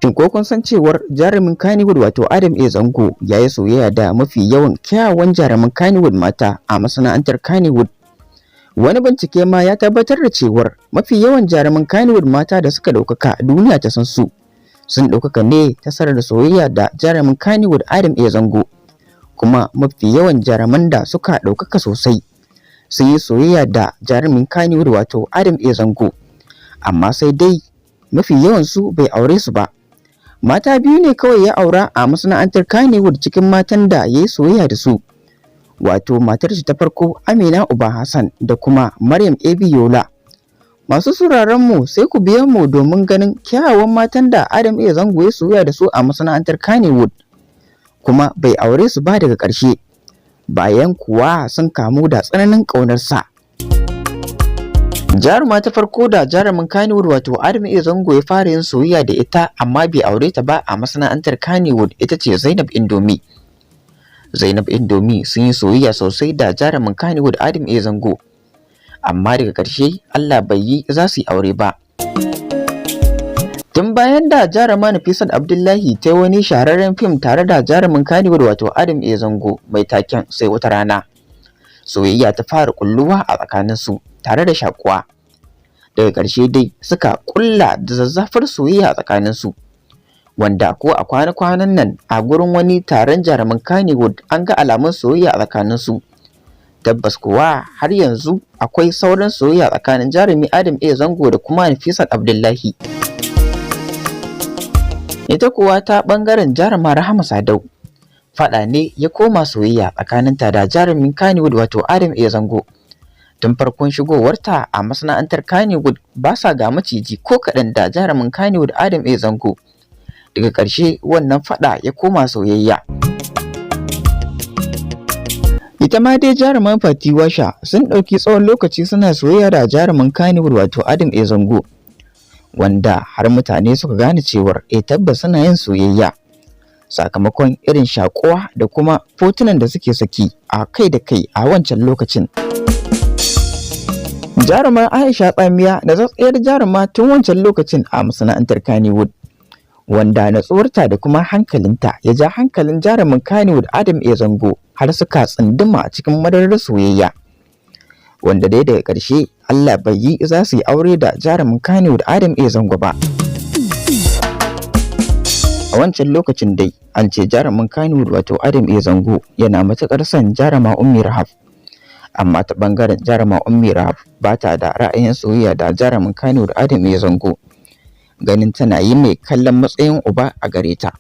Shin ko kun san cewar jarumin Kannywood wato Adam A. Zango ya yi soyayya da mafi yawan kyawawan jaruman Kannywood mata a masana'antar Kannywood? Wani bincike ma ya tabbatar da cewar mafi yawan jaruman Kannywood mata da suka ɗaukaka duniya ta san su sun ɗaukaka ne ta sarar soyayya da jarumin Kannywood Adam A. Zango. Kuma mafi yawan jaruman da suka ɗaukaka sosai sun yi soyayya da jarumin Kannywood wato Adam A. Zango, amma sai dai mafi yawan su bai aure su ba. Mata biyu ne kawai ya aura a masana'antar Kannywood cikin matan da ya yi soyayya da su, wato matar shi ta farko Amina Uba Hassan da kuma Maryam Yola. Masu sauraron mu sai ku biya mu domin ganin kyawawan matan da Adam A. Zango ya soyayya da su a masana'antar Kannywood kuma bai aure su ba daga ƙarshe, bayan kuwa sun kamu da tsananin ƙaunarsa. Jaruma ta farko da jarumin Kannywood wato Adam A. Zango ya fara yin soyayya da ita amma bai aure ta ba a masana'antar Kannywood ita ce Zainab Indomie. Zainab Indomie sun yi soyayya sosai da jarumin Kannywood Adam A. Zango, amma daga ƙarshe Allah bai yi za su yi aure ba. Tun bayan da jaruma Nafisat Abdullahi ta yi wani shahararren fim tare da jarumin Kannywood wato Adam A. Zango mai taken Sai Wata Rana, soyayya ta fara kulluwa a tsakaninsu tare da shakuwa. Daga ƙarshe dai suka kulla da zazzafar soyayya a tsakaninsu, wanda ko a kwana-kwanan nan a gurin wani taron jaruman Kannywood an ga alamun soyayya a tsakaninsu. Tabbas kuwa har yanzu akwai sauran soyayya tsakanin jarumi Adam A. Zango da kuma Nafisat Abdullahi. Ita kuwa ta ɓangaren jaruma Rahama Sadau, faɗa ne ya koma soyayya tsakaninta da jarumin Kannywood wato Adam A. Zango. Tun farkon shigowarta a masana'antar Kannywood ba sa ga maciji ko kaɗan da jarumin Kannywood Adam A. Zango. Daga ƙarshe wannan faɗa ya koma soyayya. Ita ma dai jaruman Fati Washa sun ɗauki tsawon lokaci suna soyayya da jarumin Kannywood wato Adam A. Zango, wanda har mutane suka gane cewar tabbas suna yin soyayya sakamakon irin shakuwa da kuma fotunan da suke saki a kai da kai a wancan lokacin. Jarumar Aisha Tsamiya da tsatsiyar jaruma tun wancan lokacin a masana'antar Kannywood, wanda natsuwarta da kuma hankalinta ya ja hankalin jarumin Kannywood Adam A. Zango har suka tsunduma a cikin madarar soyayya, wanda dai daga ƙarshe Allah bai yi za su yi aure da jarumin Kannywood Adam A. Zango ba. A wancan lokacin dai an ce jarumin Kannywood wato Adam A. Zango yana matuƙar son jaruma Ummi Rahab, amma ta ɓangaren jaruma Ummi Rahab ba ta da ra'ayin soyayya da jarumin Kannywood Adam A. Zango, ganin tana yi mai kallon matsayin uba a gare ta.